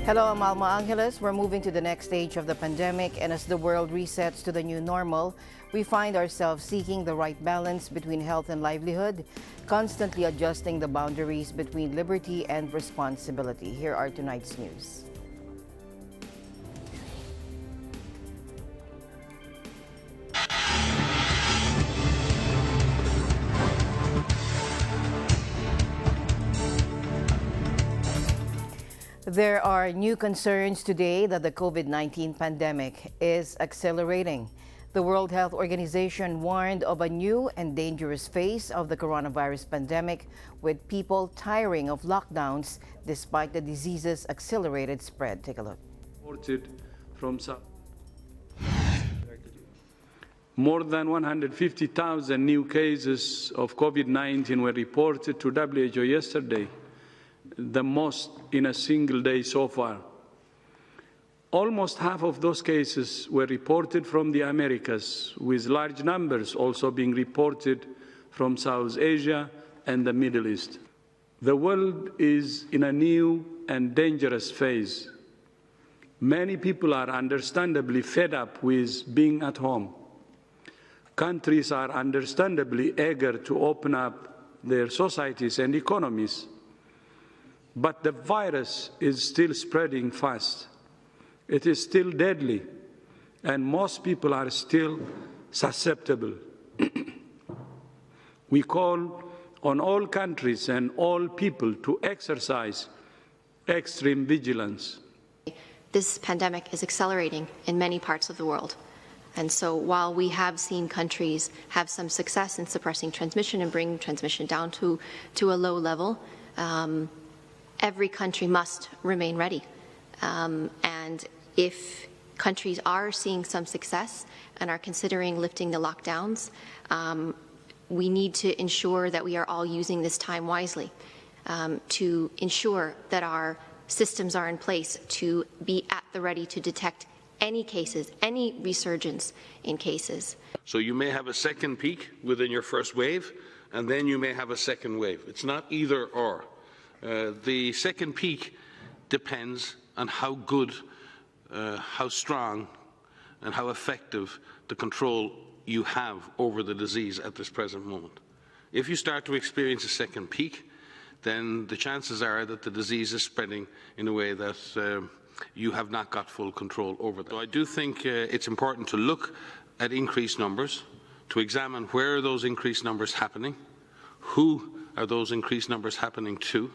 Hello, I'm Alma Angeles. We're moving to the next stage of the pandemic, and as the world resets to the new normal, we find ourselves seeking the right balance between health and livelihood, constantly adjusting the boundaries between liberty and responsibility. Here are tonight's news. There are new concerns today that the COVID-19 pandemic is accelerating. The World Health Organization warned of a new and dangerous phase of the coronavirus pandemic, with people tiring of lockdowns despite the disease's accelerated spread. Take a look. More than 150,000 new cases of COVID-19 were reported to WHO yesterday, the most in a single day so far. Almost half of those cases were reported from the Americas, with large numbers also being reported from South Asia and the Middle East. The world is in a new and dangerous phase. Many people are understandably fed up with being at home. Countries are understandably eager to open up their societies and economies. But the virus is still spreading fast. It is still deadly, and most people are still susceptible. We call on all countries and all people to exercise extreme vigilance. This pandemic is accelerating in many parts of the world. And so while we have seen countries have some success in suppressing transmission and bringing transmission down to a low level, every country must remain ready. And if countries are seeing some success and are considering lifting the lockdowns, we need to ensure that we are all using this time wisely to ensure that our systems are in place to be at the ready to detect any cases, any resurgence in cases. So you may have a second peak within your first wave, and then you may have a second wave. It's not either or. The second peak depends on how good, how strong, and how effective the control you have over the disease at this present moment. If you start to experience a second peak, then the chances are that the disease is spreading in a way that you have not got full control over that. So I do think it's important to look at increased numbers, to examine where are those increased numbers happening, who are those increased numbers happening to.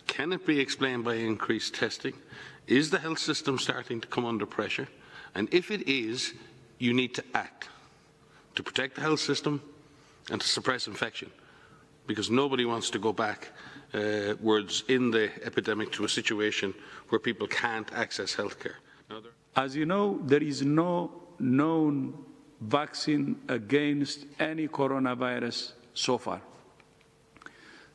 Can it be explained by increased testing? Is the health system starting to come under pressure? And if it is, you need to act to protect the health system and to suppress infection, because nobody wants to go backwards in the epidemic to a situation where people can't access health care. As you know, there is no known vaccine against any coronavirus so far.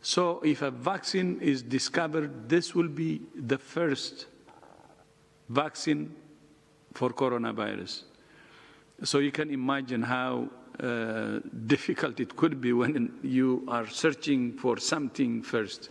So if a vaccine is discovered, this will be the first vaccine for coronavirus. So you can imagine how difficult it could be when you are searching for something first.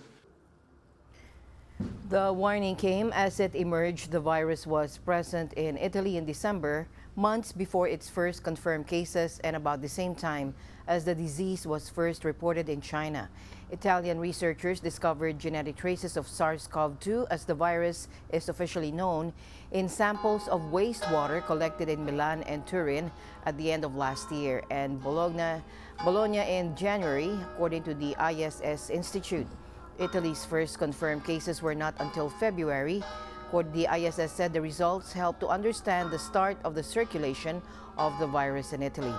The warning came as it emerged the virus was present in Italy in December, months before its first confirmed cases and about the same time as the disease was first reported in China. Italian researchers discovered genetic traces of SARS-CoV-2, as the virus is officially known, in samples of wastewater collected in Milan and Turin at the end of last year and Bologna in January, according to the ISS Institute. Italy's first confirmed cases were not until February. The ISS said the results helped to understand the start of the circulation of the virus in Italy.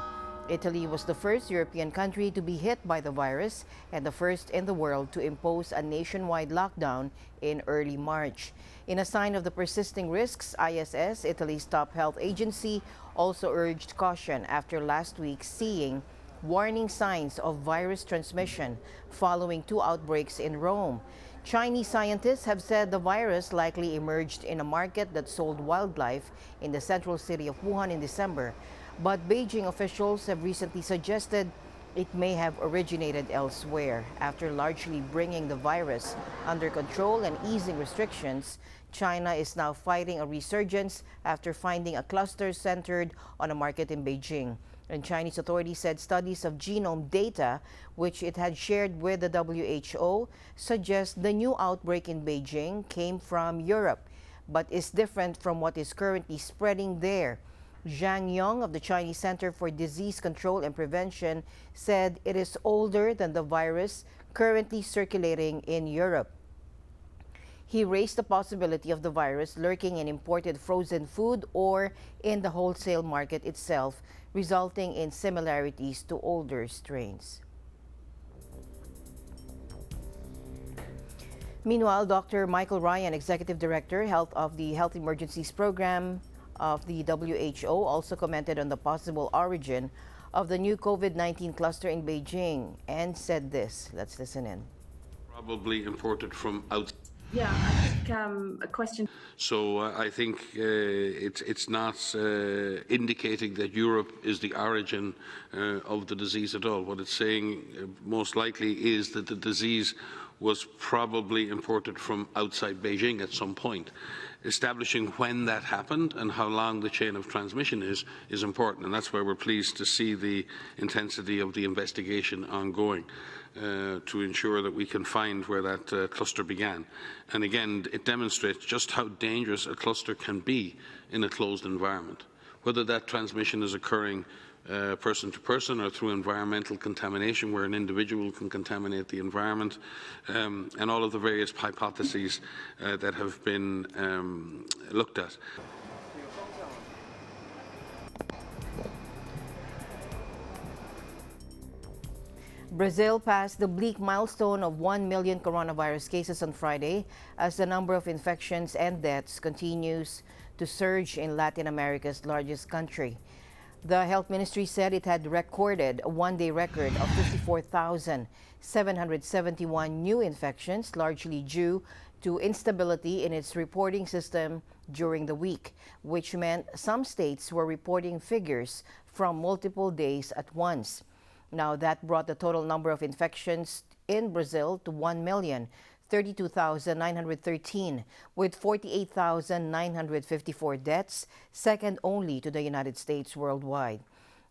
Italy was the first European country to be hit by the virus and the first in the world to impose a nationwide lockdown in early March. In a sign of the persisting risks, ISS, Italy's top health agency, also urged caution after last week seeing warning signs of virus transmission following 2 outbreaks in Rome. Chinese scientists have said the virus likely emerged in a market that sold wildlife in the central city of Wuhan in December. But Beijing officials have recently suggested it may have originated elsewhere. After largely bringing the virus under control and easing restrictions, China is now fighting a resurgence after finding a cluster centered on a market in Beijing. And Chinese authorities said studies of genome data, which it had shared with the WHO, suggest the new outbreak in Beijing came from Europe, but is different from what is currently spreading there. Zhang Yong of the Chinese Center for Disease Control and Prevention said it is older than the virus currently circulating in Europe. He raised the possibility of the virus lurking in imported frozen food or in the wholesale market itself, resulting in similarities to older strains. Meanwhile, Dr. Michael Ryan, Executive Director of the Health Emergencies Program of the WHO, also commented on the possible origin of the new COVID-19 cluster in Beijing and said this. Let's listen in. Probably imported from outside. Yeah, I think a question. So I think it's not indicating that Europe is the origin of the disease at all. What it's saying most likely is that the disease was probably imported from outside Beijing at some point. Establishing when that happened and how long the chain of transmission is important, and that's why we're pleased to see the intensity of the investigation ongoing to ensure that we can find where that cluster began. And again, it demonstrates just how dangerous a cluster can be in a closed environment, whether that transmission is occurring person to person or through environmental contamination where an individual can contaminate the environment, and all of the various hypotheses that have been looked at. Brazil passed the bleak milestone of 1 million coronavirus cases on Friday as the number of infections and deaths continues to surge in Latin America's largest country. The health ministry said it had recorded a one-day record of 54,771 new infections, largely due to instability in its reporting system during the week, which meant some states were reporting figures from multiple days at once. Now, that brought the total number of infections in Brazil to 1,032,913, with 48,954 deaths, second only to the United States worldwide.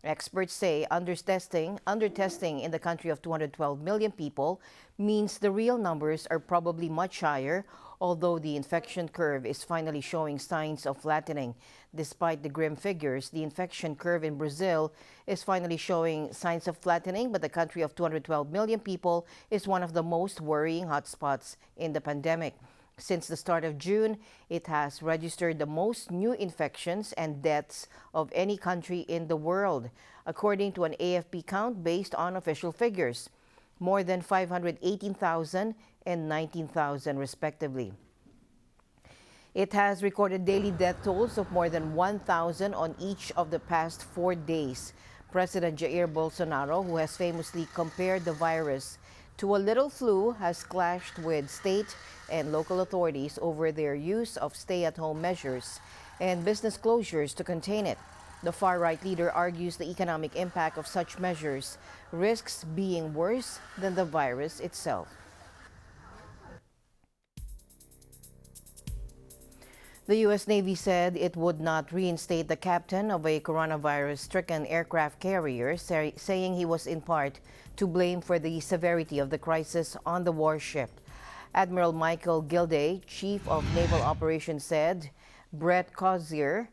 Experts say undertesting in the country of 212 million people means the real numbers are probably much higher, although the infection curve is finally showing signs of flattening. Despite the grim figures, the infection curve in Brazil is finally showing signs of flattening, but the country of 212 million people is one of the most worrying hotspots in the pandemic. Since the start of June, it has registered the most new infections and deaths of any country in the world, according to an AFP count based on official figures, more than 518,000 and 19,000 respectively. It has recorded daily death tolls of more than 1,000 on each of the past 4 days. President Jair Bolsonaro, who has famously compared the virus to a little flu, has clashed with state and local authorities over their use of stay-at-home measures and business closures to contain it. The far-right leader argues the economic impact of such measures risks being worse than the virus itself. The U.S. Navy said it would not reinstate the captain of a coronavirus-stricken aircraft carrier, saying he was in part to blame for the severity of the crisis on the warship. Admiral Michael Gilday, Chief of Naval Operations, said Brett Crozier,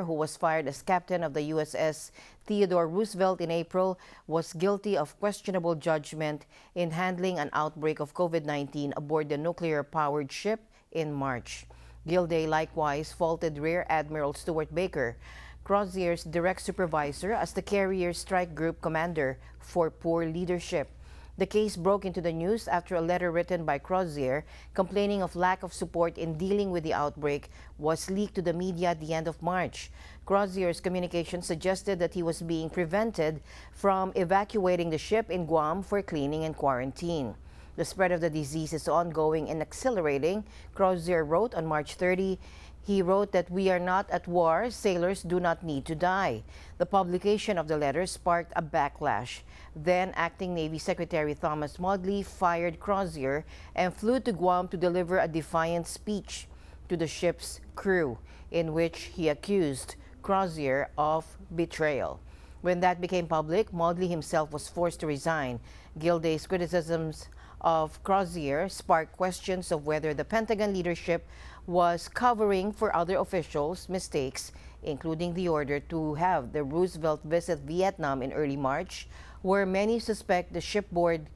who was fired as captain of the USS Theodore Roosevelt in April, was guilty of questionable judgment in handling an outbreak of COVID-19 aboard the nuclear-powered ship in March. Gilday likewise faulted Rear Admiral Stuart Baker, Crozier's direct supervisor, as the carrier's strike group commander for poor leadership. The case broke into the news after a letter written by Crozier complaining of lack of support in dealing with the outbreak was leaked to the media at the end of March. Crozier's communication suggested that he was being prevented from evacuating the ship in Guam for cleaning and quarantine. The spread of the disease is ongoing and accelerating, Crozier wrote on March 30. He wrote that we are not at war, sailors do not need to die. The publication of the letter sparked a backlash. Then Acting Navy Secretary Thomas Maudley fired Crozier and flew to Guam to deliver a defiant speech to the ship's crew, in which he accused Crozier of betrayal. When that became public, Maudley himself was forced to resign. Gilday's criticisms of Crozier sparked questions of whether the Pentagon leadership was covering for other officials' mistakes, including the order to have the Roosevelt visit Vietnam in early March, where many suspect the shipboard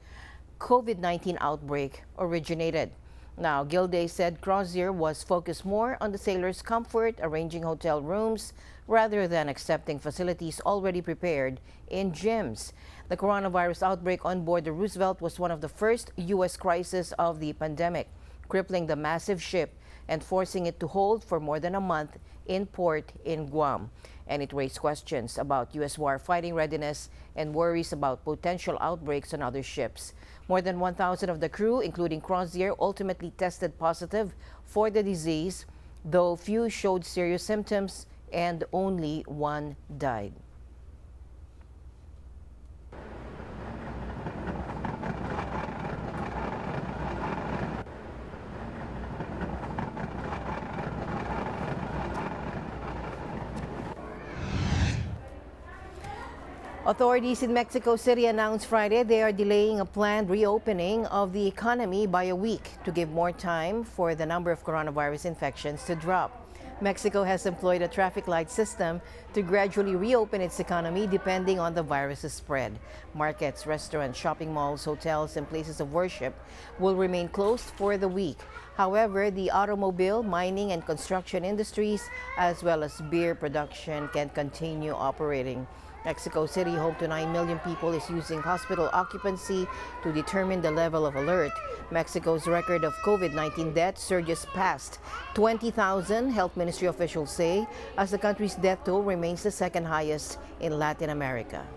COVID-19 outbreak originated. Now, Gilday said Crozier was focused more on the sailors' comfort, arranging hotel rooms, rather than accepting facilities already prepared in gyms. The coronavirus outbreak on board the Roosevelt was one of the first U.S. crises of the pandemic, crippling the massive ship and forcing it to hold for more than a month in port in Guam. And it raised questions about U.S. war-fighting readiness and worries about potential outbreaks on other ships. More than 1,000 of the crew, including Crozier, ultimately tested positive for the disease, though few showed serious symptoms and only one died. Authorities in Mexico City announced Friday they are delaying a planned reopening of the economy by a week to give more time for the number of coronavirus infections to drop. Mexico has employed a traffic light system to gradually reopen its economy depending on the virus's spread. Markets, restaurants, shopping malls, hotels, and places of worship will remain closed for the week. However, the automobile, mining, and construction industries, as well as beer production, can continue operating. Mexico City, home to 9 million people, is using hospital occupancy to determine the level of alert. Mexico's record of COVID-19 deaths surges past 20,000, Health Ministry officials say, as the country's death toll remains the second highest in Latin America.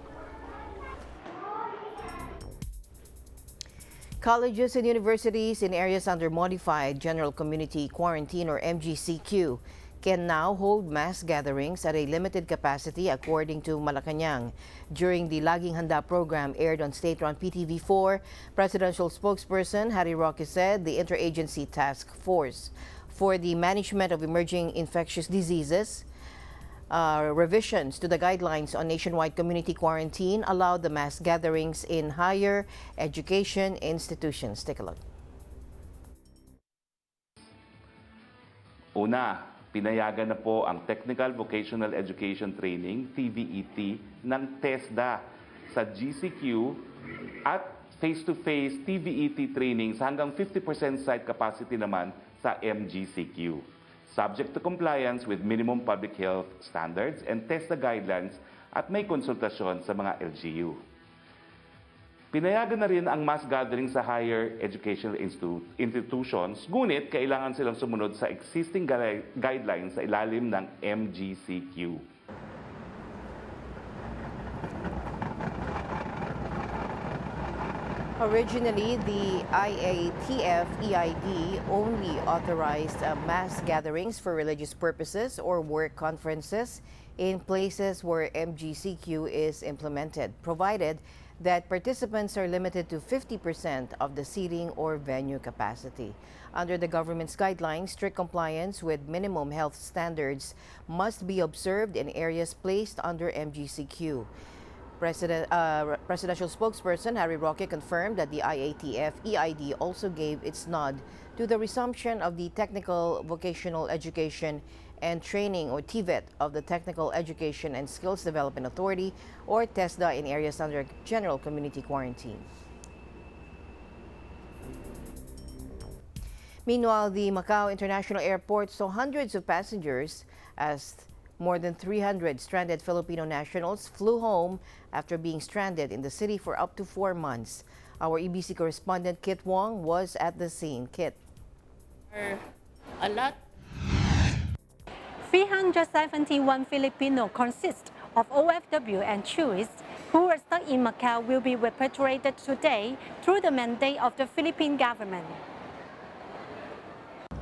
Colleges and universities in areas under modified general community quarantine, or MGCQ, can now hold mass gatherings at a limited capacity, according to Malacanang. During the Laging Handa program aired on state-run PTV4, presidential spokesperson Harry Roque said the Interagency Task Force for the Management of Emerging Infectious Diseases revisions to the guidelines on nationwide community quarantine allowed the mass gatherings in higher education institutions. Take a look. Una, pinayagan na po ang Technical Vocational Education Training, TVET, ng TESDA sa GCQ at face-to-face TVET trainings hanggang 50% site capacity naman sa MGCQ. Subject to compliance with minimum public health standards and TESDA guidelines at may konsultasyon sa mga LGU. Pinayagan na rin ang mass gathering sa higher educational institutions, ngunit kailangan silang sumunod sa existing guidelines sa ilalim ng MGCQ. Originally, the IATF-EID only authorized mass gatherings for religious purposes or work conferences in places where MGCQ is implemented, provided that participants are limited to 50% of the seating or venue capacity. Under the government's guidelines, strict compliance with minimum health standards must be observed in areas placed under MGCQ. Presidential spokesperson Harry Roque confirmed that the IATF-EID also gave its nod to the resumption of the Technical Vocational Education and Training, or TVET, of the Technical Education and Skills Development Authority, or TESDA, in areas under general community quarantine. Meanwhile, the Macau International Airport saw hundreds of passengers as more than 300 stranded Filipino nationals flew home after being stranded in the city for up to 4 months. Our EBC correspondent Kit Wong was at the scene. Kit. A lot. 371 Filipinos consist of OFW and tourists who are stuck in Macau will be repatriated today through the mandate of the Philippine government.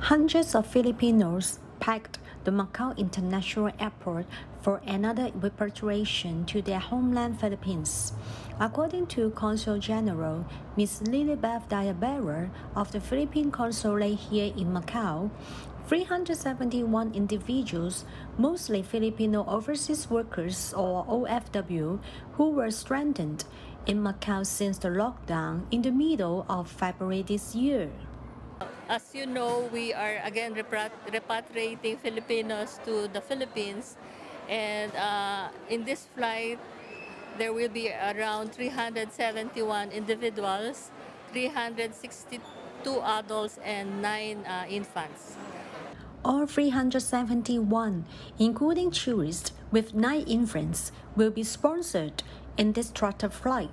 Hundreds of Filipinos contact the Macau International Airport for another repatriation to their homeland Philippines. According to Consul General Ms. Lilibeth Diabera of the Philippine Consulate here in Macau, 371 individuals, mostly Filipino overseas workers or OFW, who were stranded in Macau since the lockdown in the middle of February this year. As you know, we are again repatriating Filipinos to the Philippines, and in this flight, there will be around 371 individuals, 362 adults, and 9 infants. All 371, including tourists with 9 infants, will be sponsored in this charter flight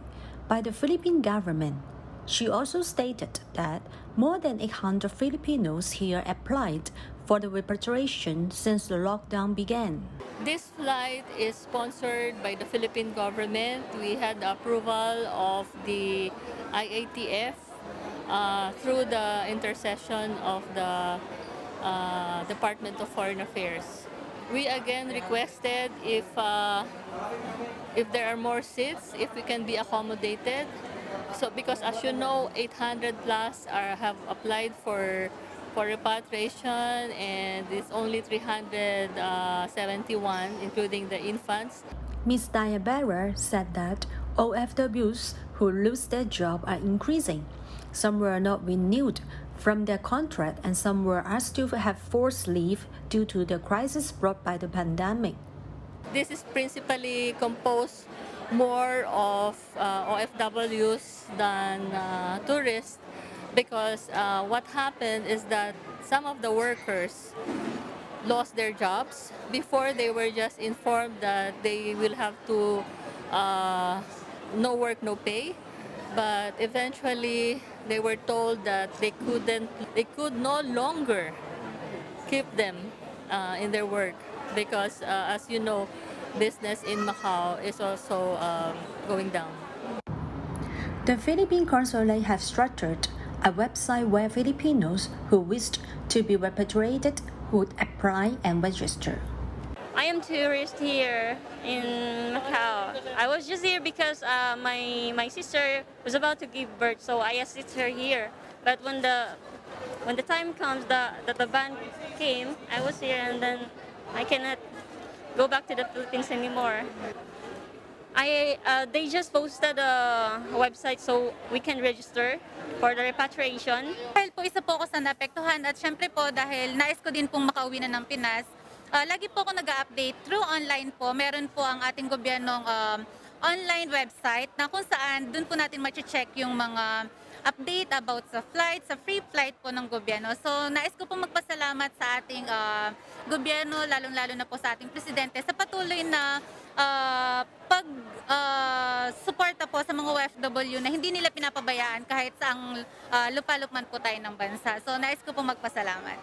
by the Philippine government. She also stated that more than 800 Filipinos here applied for the repatriation since the lockdown began. This flight is sponsored by the Philippine government. We had the approval of the IATF through the intercession of the Department of Foreign Affairs. We again requested if there are more seats, if we can be accommodated. So because as you know, 800 plus have applied for repatriation, and it's only 371, including the infants. Ms. Diabera said that OFWs who lose their job are increasing. Some were not renewed from their contract, and some were asked to have forced leave due to the crisis brought by the pandemic. This is principally composed more of OFWs than tourists, because what happened is that some of the workers lost their jobs. Before, they were just informed that they will have to no work, no pay. But eventually, they were told that they could no longer keep them in their work, because as you know, business in Macau is also going down. The Philippine Consulate have structured a website where Filipinos who wished to be repatriated would apply and register. I am tourist here in Macau. I was just here because my sister was about to give birth, so I assisted her here. But when the time comes that the ban came, I was here, and then I cannot go back to the Philippines anymore. They just posted a website so we can register for the repatriation. Dahil po isa po ako sa naapektuhan, at syempre po dahil nais ko din pong makauwi na ng Pinas, lagi po ako nag-update through online po. Meron po ang ating gobyernong online website na kung saan doon po natin ma-check yung mga update about sa flight, sa free flight po ng gobyerno. So, nais ko po magpasalamat sa ating gobyerno, lalong-lalo na po sa ating presidente, sa patuloy na pag-suporta po sa mga OFW na hindi nila pinapabayaan kahit saang lupalupman po tayo ng bansa. So, nais ko po magpasalamat.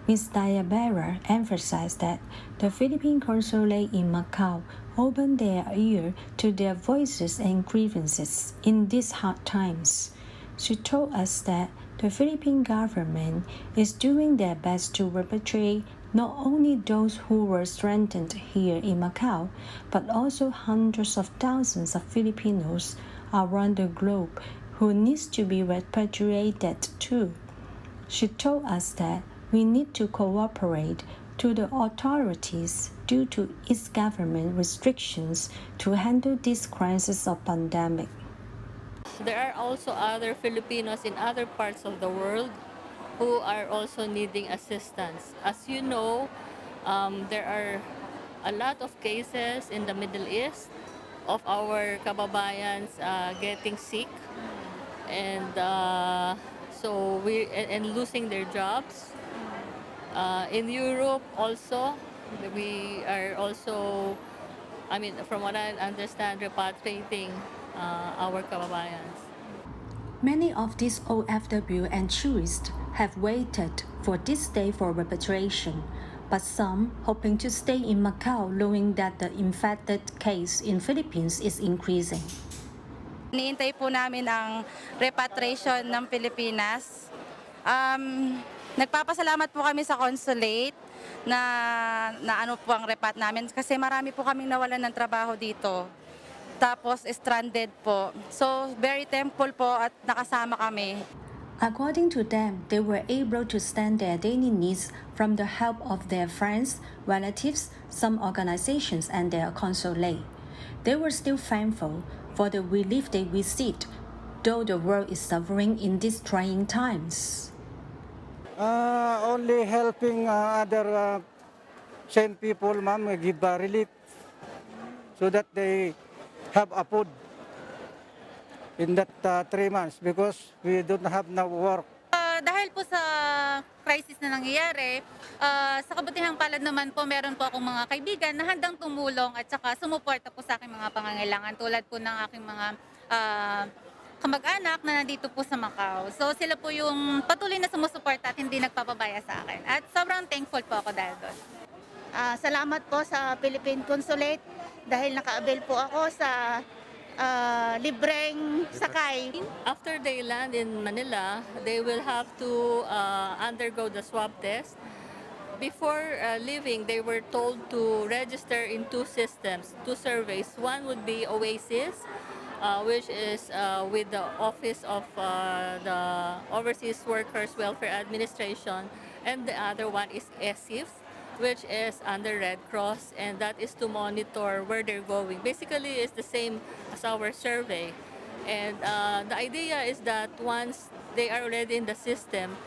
Ms. Diabera emphasized that the Philippine Consulate in Macau opened their ear to their voices and grievances in these hard times. She told us that the Philippine government is doing their best to repatriate not only those who were stranded here in Macau, but also hundreds of thousands of Filipinos around the globe who need to be repatriated too. She told us that we need to cooperate to the authorities due to its government restrictions to handle this crisis of pandemic. There are also other Filipinos in other parts of the world who are also needing assistance. As you know, there are a lot of cases in the Middle East of our kababayans getting sick, and losing their jobs. In Europe also, we are also, from what I understand, repatriating our kababayans. Many of these OFW and tourists have waited for this day for repatriation, but some hoping to stay in Macau knowing that the infected case in Philippines is increasing. Iniintay po namin ang repatriation ng Pilipinas. Nagpapasalamat po kami sa consulate na ano po ang repat namin kasi marami po kaming nawalan ng trabaho dito. Tapos stranded po. So very thankful po at nakasama kami. According to them, they were able to stand their daily needs from the help of their friends, relatives, some organizations, and their consulate. They were still thankful for the relief they received, though the world is suffering in these trying times. Only helping other same people, ma'am, give relief so that they have a food in that 3 months because we don't have no work. Dahil po sa crisis na nangyayari, sa kabutihang palad naman po, meron po akong mga kaibigan na handang tumulong at saka sumuporta po sa aking mga pangangailangan tulad po ng aking mga kamag-anak na nandito po sa Macau. So sila po yung patuloy na sumusuporta at hindi nagpapabaya sa akin. At sobrang thankful po ako dahil doon. Salamat po sa Philippine Consulate dahil naka-avail po ako sa libreng sakay. After they land in Manila, they will have to undergo the swab test. Before leaving, they were told to register in 2 systems, 2 surveys. One would be Oasis, which is with the Office of the Overseas Workers Welfare Administration, and the other one is ESIF, which is under Red Cross, and that is to monitor where they're going. Basically, it's the same as our survey. And the idea is that once they are already in the system,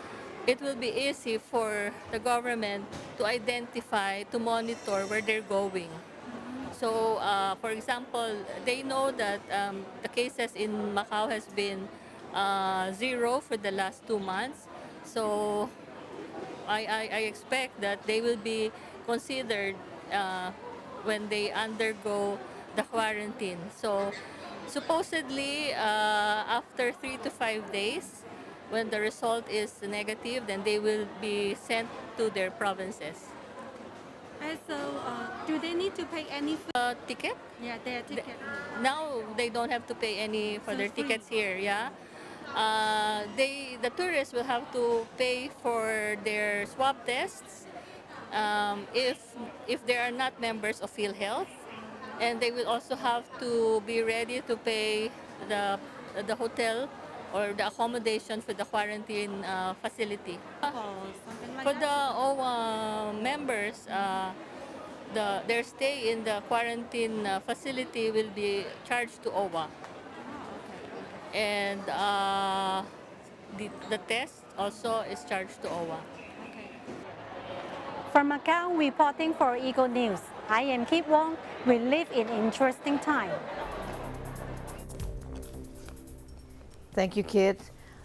it will be easy for the government to identify, to monitor where they're going. So, for example, they know that the cases in Macau has been 0 for the last 2 months. So, I expect that they will be considered when they undergo the quarantine. So, supposedly, after 3 to 5 days, when the result is negative, then they will be sent to their provinces. So, do they need to pay any ticket? Yeah, their ticket. Now they don't have to pay any for their tickets here. Yeah, the tourists will have to pay for their swab tests if they are not members of PhilHealth, and they will also have to be ready to pay the hotel or the accommodation for the quarantine facility. For the OWA members, their stay in the quarantine facility will be charged to OWA. And the test also is charged to OWA. From Macau, reporting for Eagle News, I am Kip Wong. We live in interesting time. Thank you, Kit.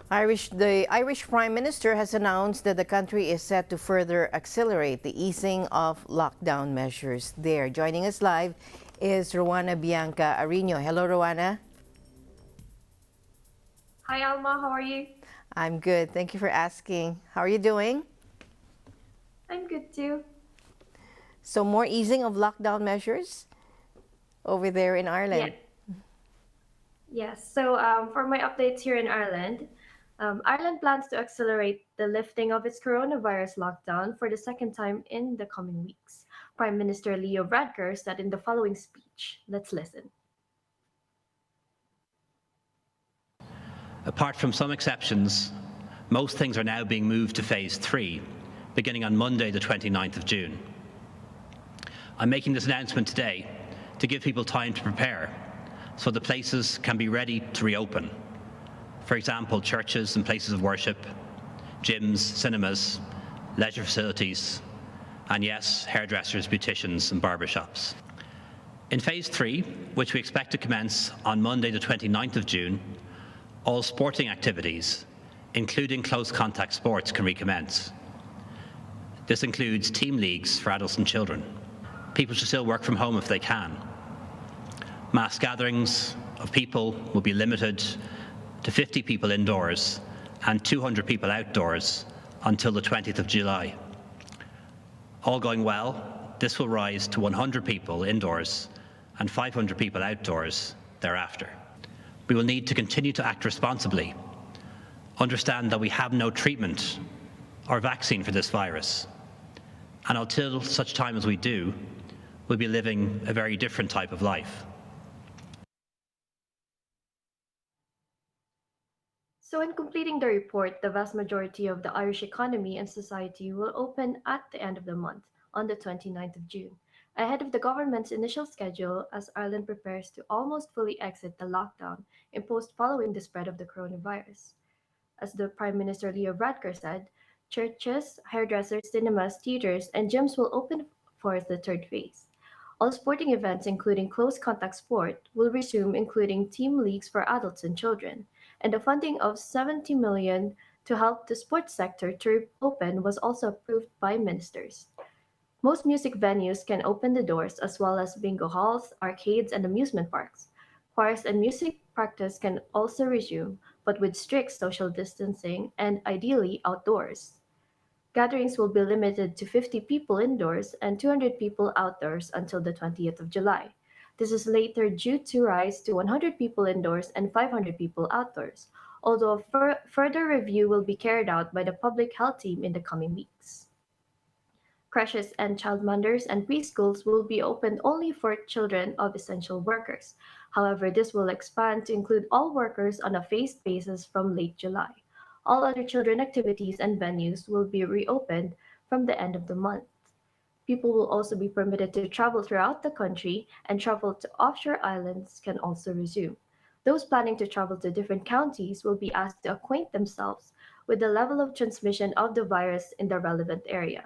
The Irish Prime Minister has announced that the country is set to further accelerate the easing of lockdown measures there. Joining us live is Rowana Bianca Arino. Hello, Rowana. Hi, Alma. How are you? I'm good. Thank you for asking. How are you doing? I'm good too. So more easing of lockdown measures over there in Ireland? Yes. So for my updates here in Ireland, Ireland plans to accelerate the lifting of its coronavirus lockdown for the second time in the coming weeks. Prime Minister Leo Varadkar said in the following speech. Let's listen. Apart from some exceptions, most things are now being moved to phase 3, beginning on Monday, the 29th of June. I'm making this announcement today to give people time to prepare so the places can be ready to reopen. For example, churches and places of worship, gyms, cinemas, leisure facilities, and yes, hairdressers, beauticians and barbershops. In phase 3, which we expect to commence on Monday the 29th of June, all sporting activities, including close contact sports, can recommence. This includes team leagues for adults and children. People should still work from home if they can. Mass gatherings of people will be limited to 50 people indoors and 200 people outdoors until the 20th of July. All going well, this will rise to 100 people indoors and 500 people outdoors thereafter. We will need to continue to act responsibly, understand that we have no treatment or vaccine for this virus, And until such time as we do, we'll be living a very different type of life. So in completing the report, the vast majority of the Irish economy and society will open at the end of the month, on the 29th of June, ahead of the government's initial schedule as Ireland prepares to almost fully exit the lockdown imposed following the spread of the coronavirus. As the Prime Minister Leo Varadkar said, churches, hairdressers, cinemas, theaters, and gyms will open for the third phase. All sporting events, including close contact sport, will resume, including team leagues for adults and children, and the funding of 70 million to help the sports sector to open was also approved by ministers. Most music venues can open the doors, as well as bingo halls, arcades, and amusement parks. Choirs and music practice can also resume, but with strict social distancing and ideally outdoors. Gatherings will be limited to 50 people indoors and 200 people outdoors until the 20th of July. This is later due to rise to 100 people indoors and 500 people outdoors, although further review will be carried out by the public health team in the coming weeks. Creches and childminders and preschools will be opened only for children of essential workers. However, this will expand to include all workers on a phased basis from late July. All other children activities and venues will be reopened from the end of the month. People will also be permitted to travel throughout the country, and travel to offshore islands can also resume. Those planning to travel to different counties will be asked to acquaint themselves with the level of transmission of the virus in the relevant area.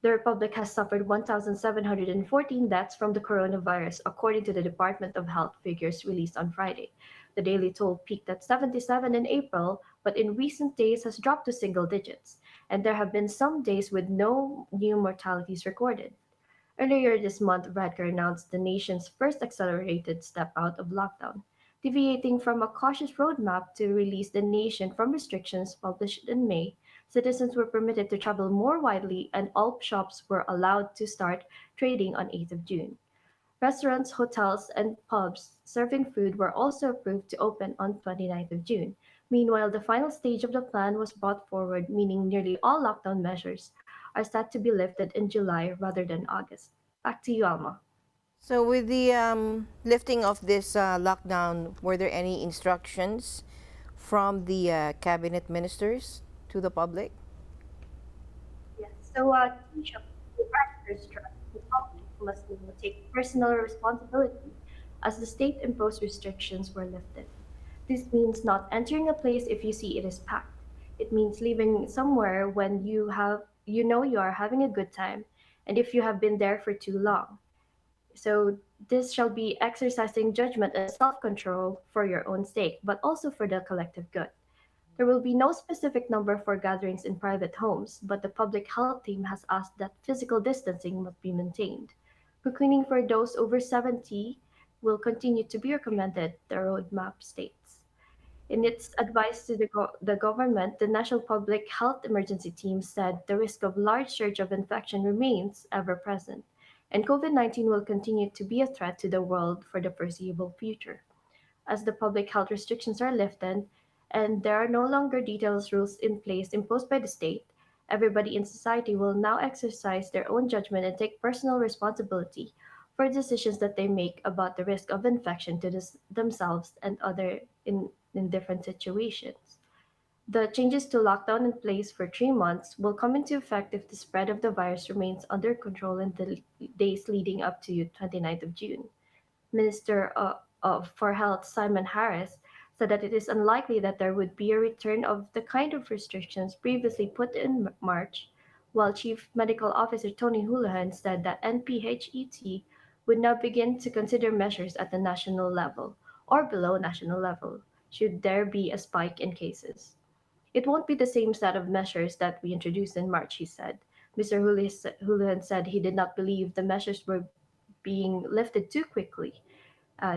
The Republic has suffered 1,714 deaths from the coronavirus, according to the Department of Health figures released on Friday. The daily toll peaked at 77 in April, but in recent days has dropped to single digits, and there have been some days with no new mortalities recorded. Earlier this month, Varadkar announced the nation's first accelerated step out of lockdown, deviating from a cautious roadmap to release the nation from restrictions published in May. Citizens were permitted to travel more widely, and all shops were allowed to start trading on 8th of June. Restaurants, hotels, and pubs serving food were also approved to open on 29th of June. Meanwhile, the final stage of the plan was brought forward, meaning nearly all lockdown measures are set to be lifted in July rather than August. Back to you, Alma. So with the lifting of this lockdown, were there any instructions from the cabinet ministers to the public? Yes. So, each of the factors stress the public must take personal responsibility as the state-imposed restrictions were lifted. This means not entering a place if you see it is packed. It means leaving somewhere when you know you are having a good time, and if you have been there for too long. So this shall be exercising judgment and self-control for your own sake, but also for the collective good. There will be no specific number for gatherings in private homes, but the public health team has asked that physical distancing must be maintained. Cocooning for those over 70 will continue to be recommended, the roadmap states. In its advice to the government, the National Public Health Emergency Team said the risk of large surge of infection remains ever present, and COVID-19 will continue to be a threat to the world for the foreseeable future. As the public health restrictions are lifted, and there are no longer detailed rules in place imposed by the state, everybody in society will now exercise their own judgment and take personal responsibility for decisions that they make about the risk of infection to themselves and others in different situations. The changes to lockdown in place for 3 months will come into effect if the spread of the virus remains under control in the days leading up to 29th of June. Minister for Health Simon Harris said that it is unlikely that there would be a return of the kind of restrictions previously put in March, while Chief Medical Officer Tony Holohan said that NPHET would now begin to consider measures at the national level or below national level, should there be a spike in cases. It won't be the same set of measures that we introduced in March, he said. Mr. Holohan said he did not believe the measures were being lifted too quickly.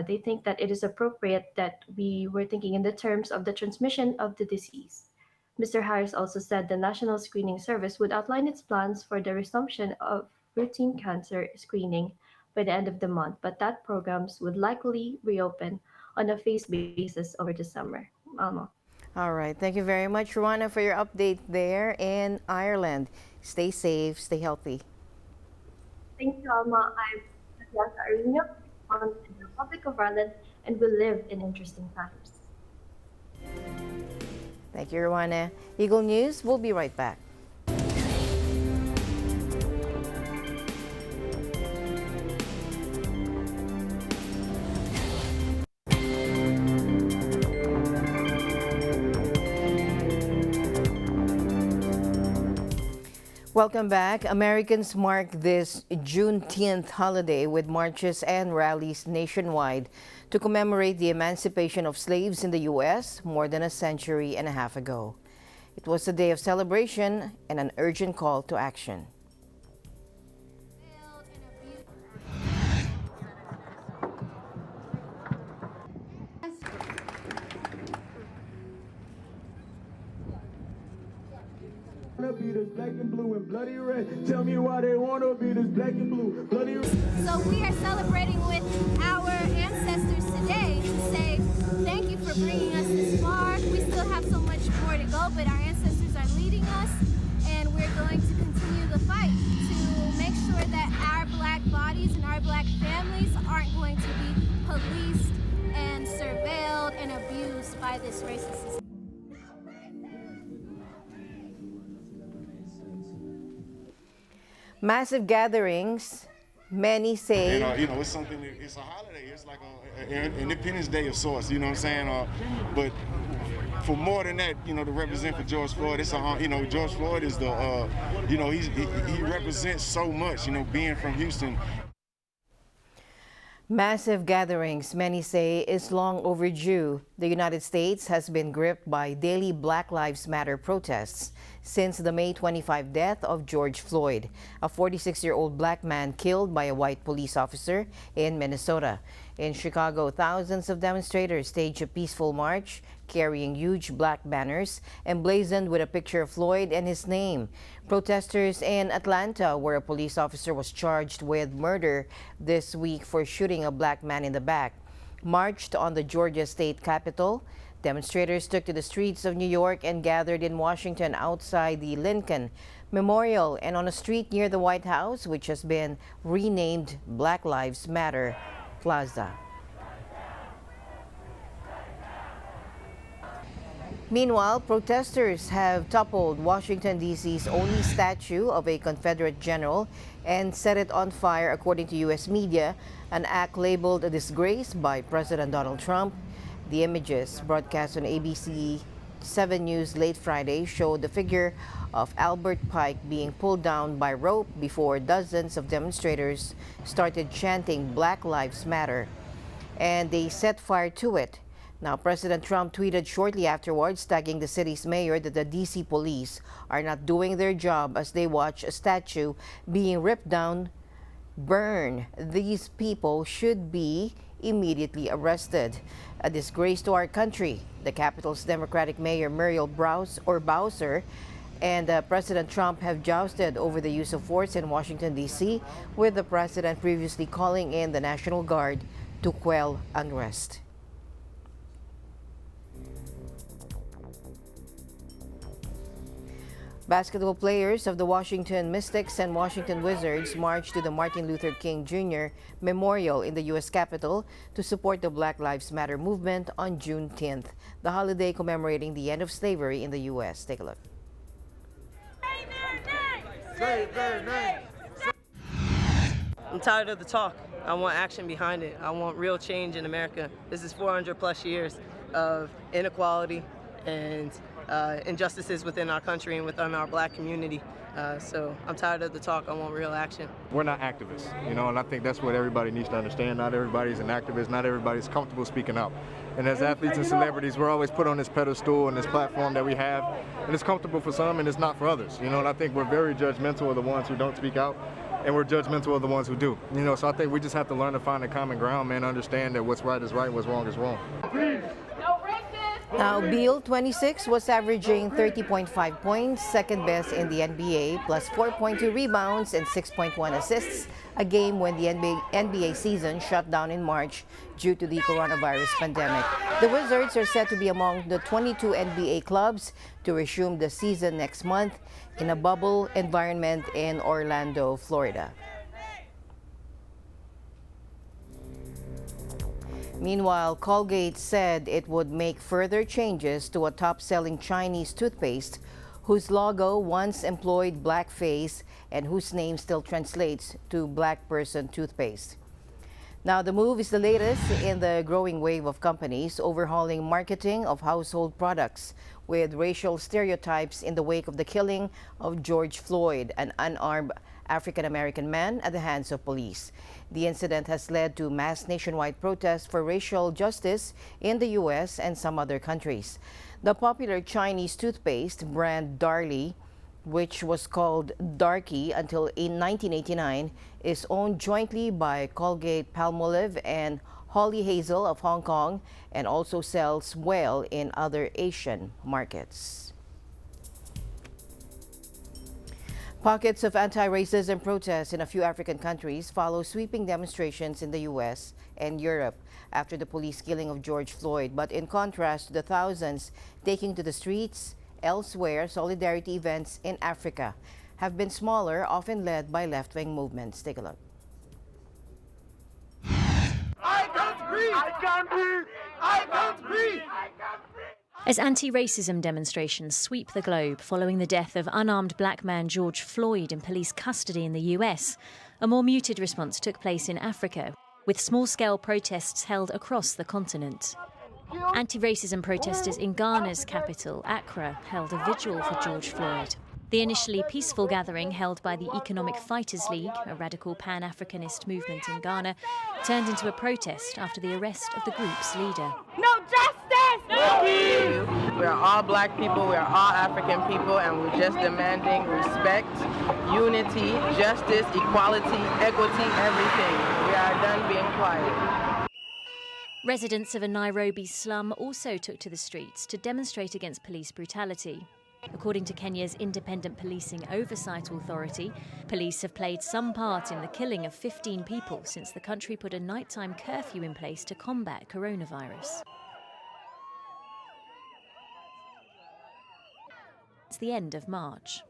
They think that it is appropriate that we were thinking in the terms of the transmission of the disease. Mr. Harris also said the National Screening Service would outline its plans for the resumption of routine cancer screening by the end of the month, but that programs would likely reopen on a phased basis over the summer. Alma. All right. Thank you very much, Ruana, for your update there in Ireland. Stay safe, stay healthy. Thank you, Alma. I'm Bianca Arena, born in the Republic of Ireland, and we live in interesting times. Thank you, Rwana. Eagle News, we'll be right back. Welcome back. Americans mark this Juneteenth holiday with marches and rallies nationwide to commemorate the emancipation of slaves in the U.S. more than a century and a half ago. It was a day of celebration and an urgent call to action. Be this black and blue and bloody red. Tell me why they wanna be this black and blue, bloody red. So we are celebrating with our ancestors today to say thank you for bringing us this far. We still have so much more to go, but our ancestors are leading us, and we're going to continue the fight to make sure that our black bodies and our black families aren't going to be policed and surveilled and abused by this racist system. Massive gatherings, many say. It's something. It's a holiday. It's like an Independence Day of sorts. You know what I'm saying? But for more than that, to represent for George Floyd, it's George Floyd is the, he represents so much. Being from Houston. Massive gatherings, many say, is long overdue. The United States has been gripped by daily Black Lives Matter protests since the May 25 death of George Floyd, a 46-year-old black man killed by a white police officer in Minnesota. In Chicago, thousands of demonstrators staged a peaceful march carrying huge black banners emblazoned with a picture of Floyd and his name. Protesters in Atlanta, where a police officer was charged with murder this week for shooting a black man in the back, marched on the Georgia state capitol. Demonstrators took to the streets of New York and gathered in Washington outside the Lincoln Memorial and on a street near the White House, which has been renamed Black Lives Matter Plaza. Meanwhile, protesters have toppled Washington, D.C.'s only statue of a Confederate general and set it on fire, according to U.S. media, an act labeled a disgrace by President Donald Trump. The images broadcast on ABC 7 News late Friday showed the figure of Albert Pike being pulled down by rope before dozens of demonstrators started chanting Black Lives Matter, and they set fire to it. Now, President Trump tweeted shortly afterwards, tagging the city's mayor, that the D.C. police are not doing their job as they watch a statue being ripped down, burn. These people should be immediately arrested. A disgrace to our country. The capital's Democratic Mayor Muriel Bowser and President Trump have jousted over the use of force in Washington, D.C., with the president previously calling in the National Guard to quell unrest. Basketball players of the Washington Mystics and Washington Wizards marched to the Martin Luther King Jr. Memorial in the U.S. Capitol to support the Black Lives Matter movement on Juneteenth, the holiday commemorating the end of slavery in the U.S. Take a look. I'm tired of the talk. I want action behind it. I want real change in America. This is 400 plus years of inequality and injustices within our country and within our black community. So I'm tired of the talk. I want real action. We're not activists, and I think that's what everybody needs to understand. Not everybody's an activist. Not everybody's comfortable speaking up. And as athletes and celebrities, we're always put on this pedestal and this platform that we have, and it's comfortable for some and it's not for others. And I think we're very judgmental of the ones who don't speak out, and we're judgmental of the ones who do. So I think we just have to learn to find a common ground, man, understand that what's right is right, what's wrong is wrong. Now, Beal, 26, was averaging 30.5 points, second best in the NBA, plus 4.2 rebounds and 6.1 assists, a game when the NBA season shut down in March due to the coronavirus pandemic. The Wizards are set to be among the 22 NBA clubs to resume the season next month in a bubble environment in Orlando, Florida. Meanwhile, Colgate said it would make further changes to a top-selling Chinese toothpaste whose logo once employed blackface and whose name still translates to black person toothpaste. Now, the move is the latest in the growing wave of companies overhauling marketing of household products with racial stereotypes in the wake of the killing of George Floyd, an unarmed African-American man at the hands of police. The incident has led to mass nationwide protests for racial justice in the U.S. and some other countries. The popular Chinese toothpaste brand Darlie, which was called Darky until in 1989, is owned jointly by Colgate Palmolive and Holly Hazel of Hong Kong, and also sells well in other Asian markets. Pockets of anti-racism protests in a few African countries follow sweeping demonstrations in the U.S. and Europe after the police killing of George Floyd. But in contrast to the thousands taking to the streets elsewhere, solidarity events in Africa have been smaller, often led by left-wing movements. Take a look. I can't breathe! I can't breathe! I can't breathe! As anti-racism demonstrations sweep the globe following the death of unarmed black man George Floyd in police custody in the US, a more muted response took place in Africa, with small-scale protests held across the continent. Anti-racism protesters in Ghana's capital, Accra, held a vigil for George Floyd. The initially peaceful gathering held by the Economic Fighters League, a radical pan-Africanist movement in Ghana, turned into a protest after the arrest of the group's leader. No justice! No peace! We are all black people, we are all African people, and we're just demanding respect, unity, justice, equality, equity, everything. We are done being quiet. Residents of a Nairobi slum also took to the streets to demonstrate against police brutality. According to Kenya's Independent Policing Oversight Authority, police have played some part in the killing of 15 people since the country put a nighttime curfew in place to combat coronavirus. It's the end of March.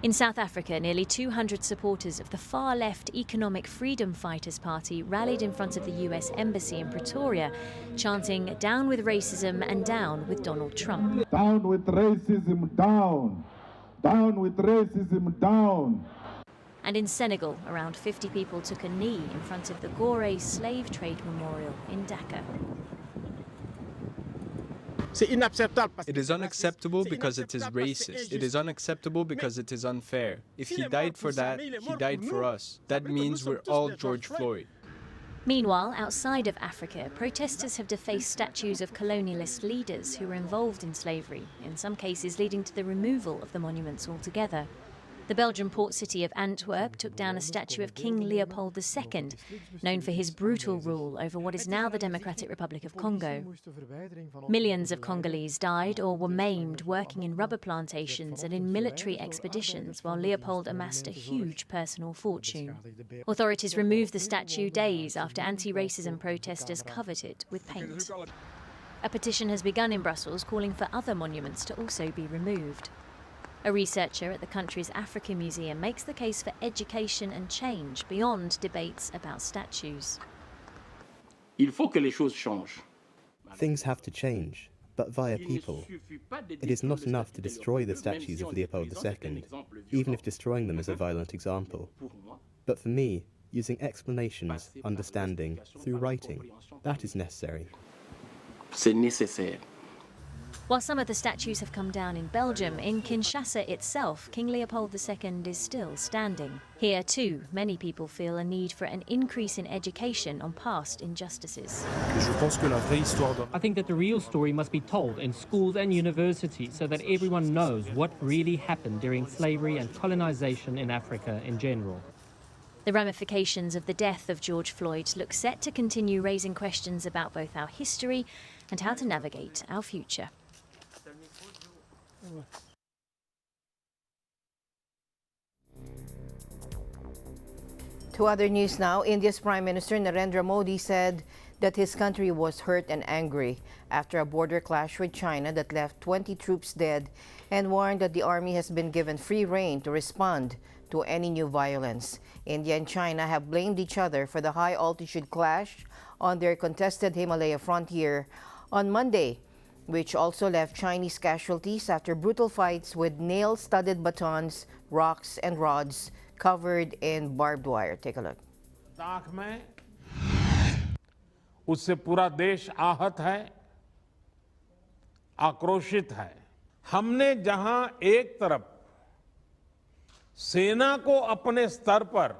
In South Africa, nearly 200 supporters of the far-left Economic Freedom Fighters Party rallied in front of the US Embassy in Pretoria, chanting, "Down with racism and down with Donald Trump." Down with racism, down. Down with racism, down. And in Senegal, around 50 people took a knee in front of the Gorée slave trade memorial in Dakar. It is unacceptable because it is racist. It is unacceptable because it is unfair. If he died for that, he died for us. That means we're all George Floyd. Meanwhile, outside of Africa, protesters have defaced statues of colonialist leaders who were involved in slavery, in some cases leading to the removal of the monuments altogether. The Belgian port city of Antwerp took down a statue of King Leopold II, known for his brutal rule over what is now the Democratic Republic of Congo. Millions of Congolese died or were maimed working in rubber plantations and in military expeditions while Leopold amassed a huge personal fortune. Authorities removed the statue days after anti-racism protesters covered it with paint. A petition has begun in Brussels calling for other monuments to also be removed. A researcher at the country's Africa Museum makes the case for education and change beyond debates about statues. Things have to change, but via people. It is not enough to destroy the statues of Leopold II, even if destroying them is a violent example. But for me, using explanations, understanding, through writing, that is necessary. While some of the statues have come down in Belgium, in Kinshasa itself, King Leopold II is still standing. Here, too, many people feel a need for an increase in education on past injustices. I think that the real story must be told in schools and universities so that everyone knows what really happened during slavery and colonization in Africa in general. The ramifications of the death of George Floyd look set to continue raising questions about both our history and how to navigate our future. To other news now, India's Prime Minister Narendra Modi said that his country was hurt and angry after a border clash with China that left 20 troops dead, and warned that the army has been given free rein to respond to any new violence. India and China have blamed each other for the high-altitude clash on their contested Himalaya frontier on Monday, which also left Chinese casualties after brutal fights with nail-studded batons, rocks, and rods covered in barbed wire. Take a look. Ladakh में उससे पूरा देश आहत है, आक्रोशित है। हमने जहां एक तरफ सेना को अपने स्तर पर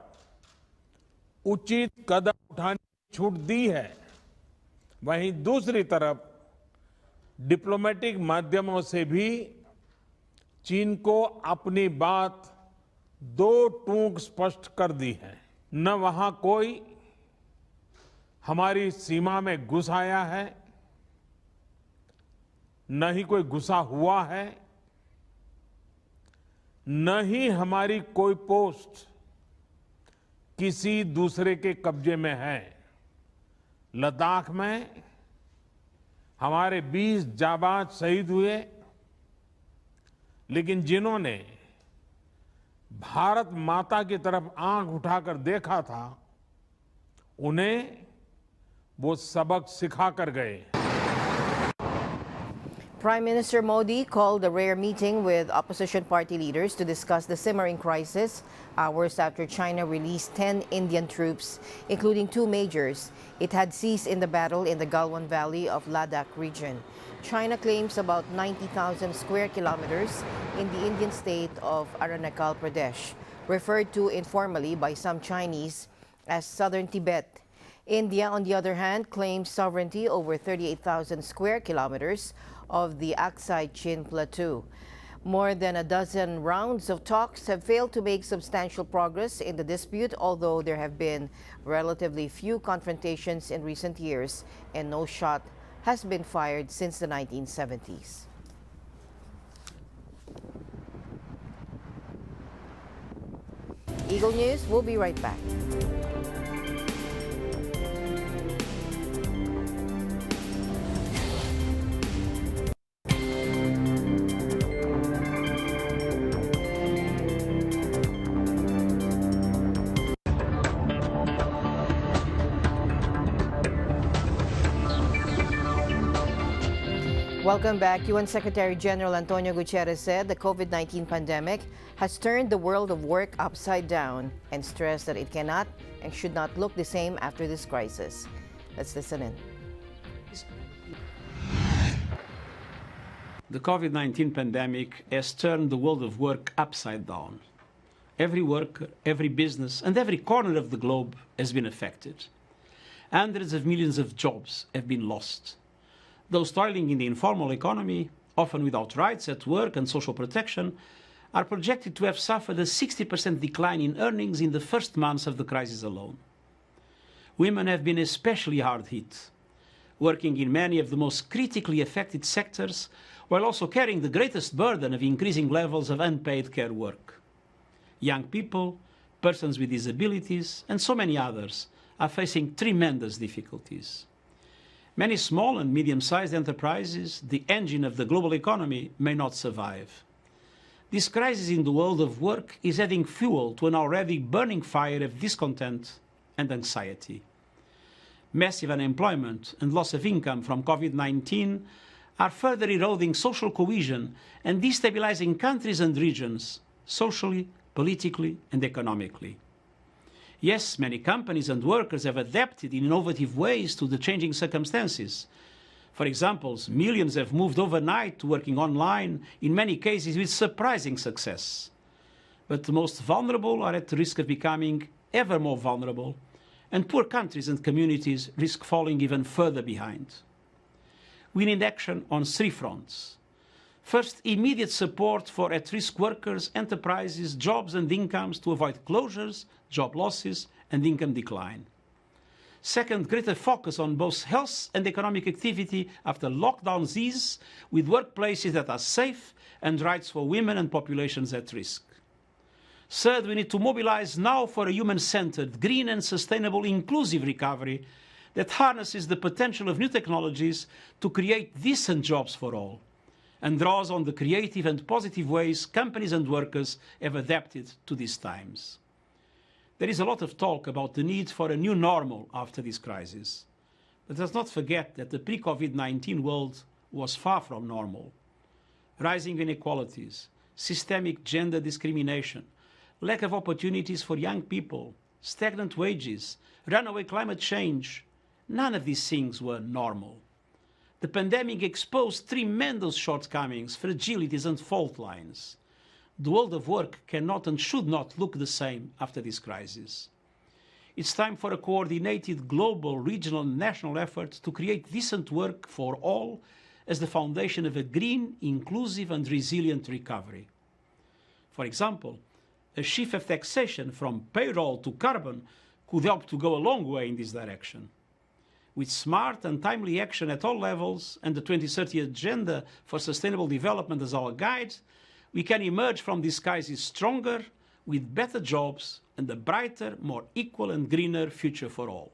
उचित कदम उठाने की छूट दी है, वहीं दूसरी तरफ डिप्लोमेटिक माध्यमों से भी चीन को अपनी बात दो टूक स्पष्ट कर दी है। न वहां कोई हमारी सीमा में घुस आया है, न ही कोई घुसा हुआ है, न ही हमारी कोई पोस्ट किसी दूसरे के कब्जे में है। लद्दाख में हमारे 20 जाबाज शहीद हुए, लेकिन जिन्होंने भारत माता की तरफ आंख उठाकर देखा था, उन्हें वो सबक सिखा कर गए। Prime Minister Modi called a rare meeting with opposition party leaders to discuss the simmering crisis hours after China released 10 Indian troops, including 2 majors it had seized in the battle in the Galwan Valley of Ladakh region. China claims about 90,000 square kilometers in the Indian state of Arunachal Pradesh, referred to informally by some Chinese as Southern Tibet. India, on the other hand, claims sovereignty over 38,000 square kilometers of the Aksai Chin Plateau. More than a dozen rounds of talks have failed to make substantial progress in the dispute, although there have been relatively few confrontations in recent years and no shot has been fired since the 1970s. Eagle News will be right back. Welcome back. UN Secretary General Antonio Guterres said the COVID-19 pandemic has turned the world of work upside down and stressed that it cannot and should not look the same after this crisis. Let's listen in. The COVID-19 pandemic has turned the world of work upside down. Every worker, every business, and every corner of the globe has been affected. Hundreds of millions of jobs have been lost. Those toiling in the informal economy, often without rights at work and social protection, are projected to have suffered a 60% decline in earnings in the first months of the crisis alone. Women have been especially hard hit, working in many of the most critically affected sectors, while also carrying the greatest burden of increasing levels of unpaid care work. Young people, persons with disabilities, and so many others are facing tremendous difficulties. Many small and medium-sized enterprises, the engine of the global economy, may not survive. This crisis in the world of work is adding fuel to an already burning fire of discontent and anxiety. Massive unemployment and loss of income from COVID-19 are further eroding social cohesion and destabilizing countries and regions, socially, politically, and economically. Yes, many companies and workers have adapted in innovative ways to the changing circumstances. For example, millions have moved overnight to working online, in many cases with surprising success. But the most vulnerable are at risk of becoming ever more vulnerable, and poor countries and communities risk falling even further behind. We need action on 3 fronts. First, immediate support for at-risk workers, enterprises, jobs and incomes to avoid closures, job losses and income decline. Second, greater focus on both health and economic activity after lockdowns ease, with workplaces that are safe and rights for women and populations at risk. Third, we need to mobilize now for a human-centered, green and sustainable inclusive recovery that harnesses the potential of new technologies to create decent jobs for all. and draws on the creative and positive ways companies and workers have adapted to these times. There is a lot of talk about the need for a new normal after this crisis. But let's not forget that the pre-COVID-19 world was far from normal. Rising inequalities, systemic gender discrimination, lack of opportunities for young people, stagnant wages, runaway climate change, none of these things were normal. The pandemic exposed tremendous shortcomings, fragilities and fault lines. The world of work cannot and should not look the same after this crisis. It's time for a coordinated global, regional and national effort to create decent work for all as the foundation of a green, inclusive and resilient recovery. For example, a shift of taxation from payroll to carbon could help to go a long way in this direction. With smart and timely action at all levels and the 2030 Agenda for Sustainable Development as our guide, we can emerge from this crisis stronger, with better jobs and a brighter, more equal and greener future for all.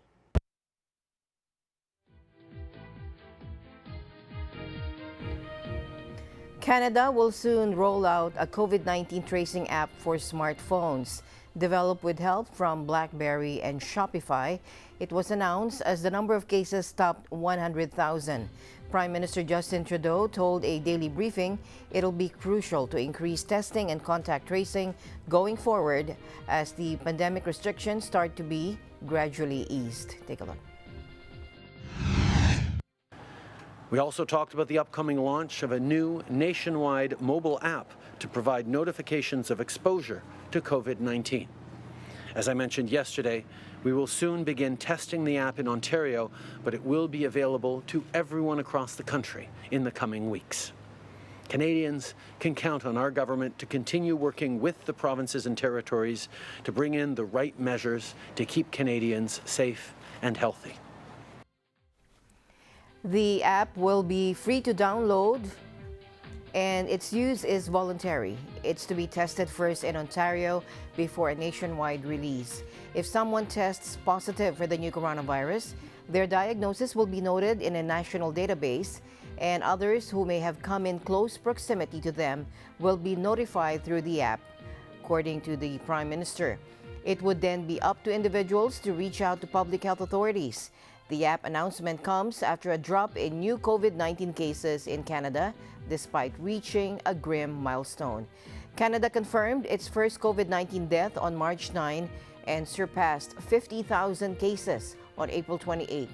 Canada will soon roll out a COVID-19 tracing app for smartphones. Developed with help from BlackBerry and Shopify, it was announced as the number of cases topped 100,000. Prime Minister Justin Trudeau told a daily briefing it'll be crucial to increase testing and contact tracing going forward as the pandemic restrictions start to be gradually eased. Take a look. We also talked about the upcoming launch of a new nationwide mobile app to provide notifications of exposure to COVID-19. As I mentioned yesterday, we will soon begin testing the app in Ontario, but it will be available to everyone across the country in the coming weeks. Canadians can count on our government to continue working with the provinces and territories to bring in the right measures to keep Canadians safe and healthy. The app will be free to download and its use is voluntary. It's to be tested first in Ontario before a nationwide release. If someone tests positive for the new coronavirus, their diagnosis will be noted in a national database, and others who may have come in close proximity to them will be notified through the app, according to the Prime Minister. It would then be up to individuals to reach out to public health authorities. The app announcement comes after a drop in new COVID-19 cases in Canada, despite reaching a grim milestone. Canada confirmed its first COVID-19 death on March 9 and surpassed 50,000 cases on April 28.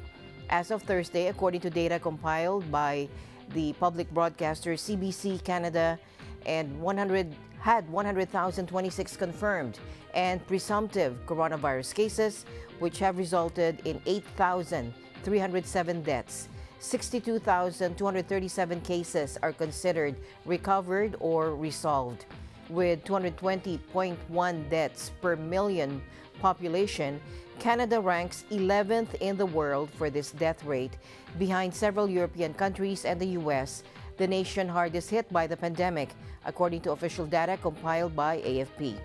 As of Thursday, according to data compiled by the public broadcaster CBC Canada, and 100,026 confirmed and presumptive coronavirus cases, which have resulted in 8,307 deaths. 62,237 cases are considered recovered or resolved. With 220.1 deaths per million population, Canada ranks 11th in the world for this death rate, behind several European countries and the US, the nation hardest hit by the pandemic, according to official data compiled by AFP.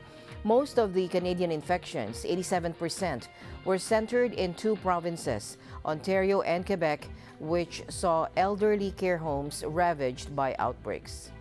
Most of the Canadian infections, 87%, were centered in two provinces, Ontario and Quebec, which saw elderly care homes ravaged by outbreaks.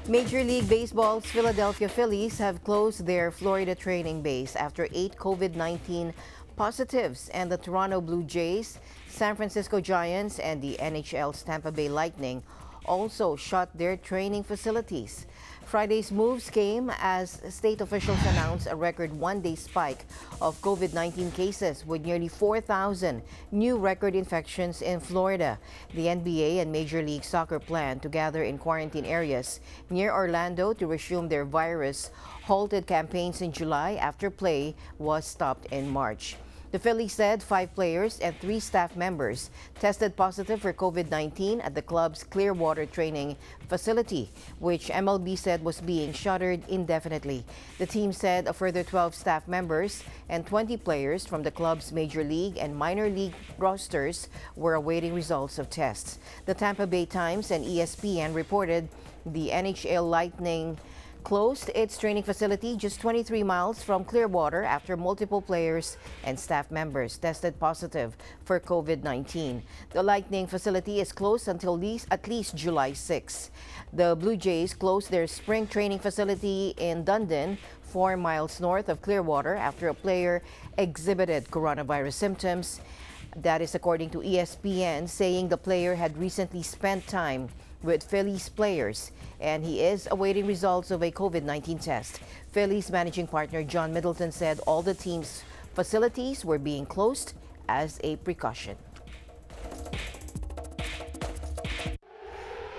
Major League Baseball's Philadelphia Phillies have closed their Florida training base after 8 COVID-19 positives, and the Toronto Blue Jays, San Francisco Giants, and the NHL's Tampa Bay Lightning also shut their training facilities. Friday's moves came as state officials announced a record one-day spike of COVID-19 cases with nearly 4,000 new record infections in Florida. The NBA and Major League Soccer plan to gather in quarantine areas near Orlando to resume their virus-halted campaigns in July after play was stopped in March. The Phillies said 5 players and 3 staff members tested positive for COVID-19 at the club's Clearwater training facility, which MLB said was being shuttered indefinitely. The team said a further 12 staff members and 20 players from the club's major league and minor league rosters were awaiting results of tests. The Tampa Bay Times and ESPN reported the NHL Lightning closed its training facility just 23 miles from Clearwater after multiple players and staff members tested positive for COVID-19. The Lightning facility is closed until at least July 6. The Blue Jays closed their spring training facility in Dundon, 4 miles north of Clearwater, after a player exhibited coronavirus symptoms. That is according to ESPN, saying the player had recently spent time with Phillies players and he is awaiting results of a COVID-19 test. Phillies managing partner John Middleton said all the team's facilities were being closed as a precaution.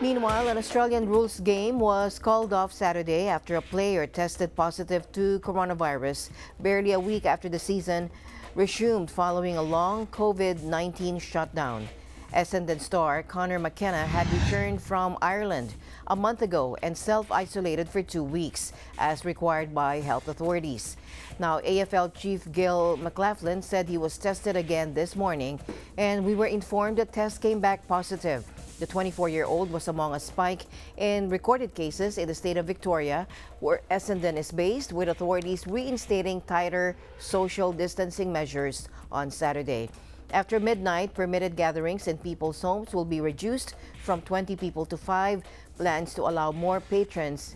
Meanwhile, an Australian rules game was called off Saturday after a player tested positive to coronavirus barely a week after the season resumed following a long COVID-19 shutdown. Essendon star Conor McKenna had returned from Ireland a month ago and self-isolated for 2 weeks, as required by health authorities. Now, AFL Chief Gil McLaughlin said he was tested again this morning, and we were informed that tests came back positive. The 24-year-old was among a spike in recorded cases in the state of Victoria, where Essendon is based, with authorities reinstating tighter social distancing measures on Saturday. After midnight, permitted gatherings in people's homes will be reduced from 20 people to 5. Plans to allow more patrons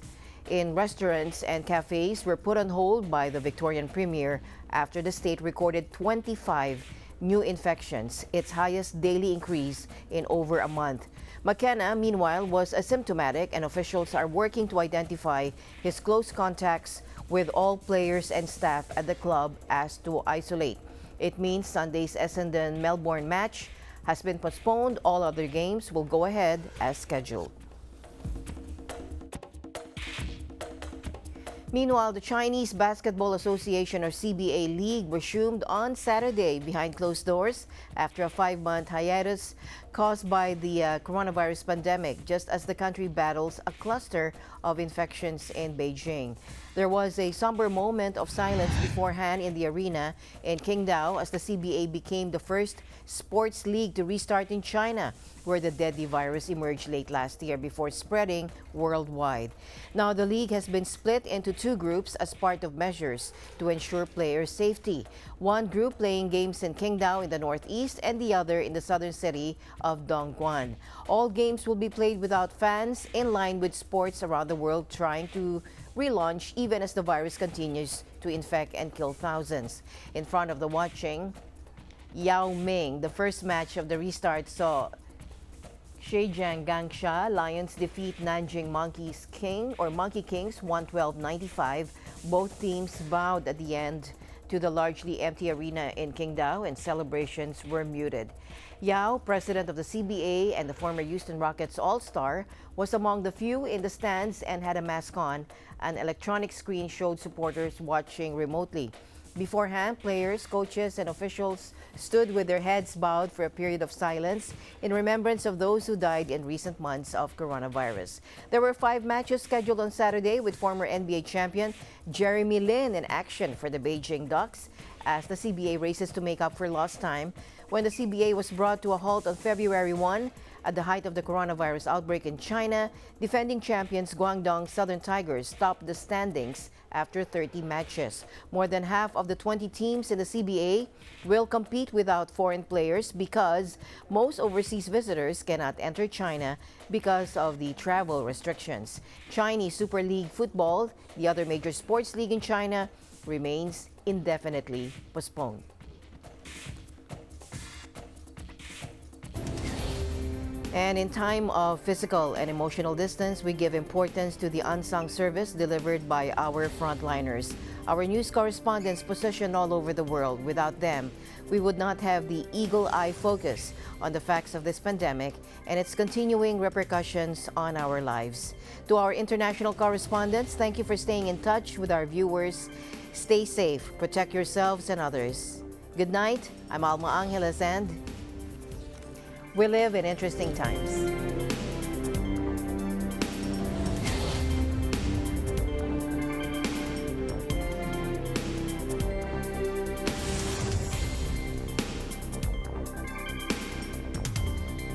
in restaurants and cafes were put on hold by the Victorian Premier after the state recorded 25 new infections, its highest daily increase in over a month. McKenna, meanwhile, was asymptomatic, and officials are working to identify his close contacts with all players and staff at the club as to isolate. It means Sunday's Essendon-Melbourne match has been postponed. All other games will go ahead as scheduled. Meanwhile, the Chinese Basketball Association, or CBA League, resumed on Saturday behind closed doors after a 5-month hiatus caused by the coronavirus pandemic, just as the country battles a cluster of infections in Beijing. There was a somber moment of silence beforehand in the arena in Qingdao as the CBA became the first sports league to restart in China, where the deadly virus emerged late last year before spreading worldwide. Now, the league has been split into 2 groups as part of measures to ensure players' safety. One group playing games in Qingdao in the northeast and the other in the southern city of Dongguan. All games will be played without fans, in line with sports around the world trying to relaunch even as the virus continues to infect and kill thousands. In front of the watching, Yao Ming, the first match of the restart saw Zhejiang Gangsha Lions defeat Nanjing Monkey Kings 112-95. Both teams bowed at the end to the largely empty arena in Qingdao, and celebrations were muted. Yao, president of the CBA and the former Houston Rockets All-Star, was among the few in the stands and had a mask on. An electronic screen showed supporters watching remotely. Beforehand, players, coaches, and officials stood with their heads bowed for a period of silence in remembrance of those who died in recent months of coronavirus. There were 5 matches scheduled on Saturday, with former NBA champion Jeremy Lin in action for the Beijing Ducks as the CBA races to make up for lost time when the CBA was brought to a halt on February 1 at the height of the coronavirus outbreak in China. Defending champions Guangdong Southern Tigers topped the standings after 30 matches. More than half of the 20 teams in the CBA will compete without foreign players because most overseas visitors cannot enter China because of the travel restrictions. Chinese Super League Football, the other major sports league in China, remains indefinitely postponed. And in time of physical and emotional distance, we give importance to the unsung service delivered by our frontliners. Our news correspondents positioned all over the world. Without them, we would not have the eagle-eye focus on the facts of this pandemic and its continuing repercussions on our lives. To our international correspondents, thank you for staying in touch with our viewers. Stay safe, protect yourselves and others, Good night. I'm Alma Angeles, and we live in interesting times.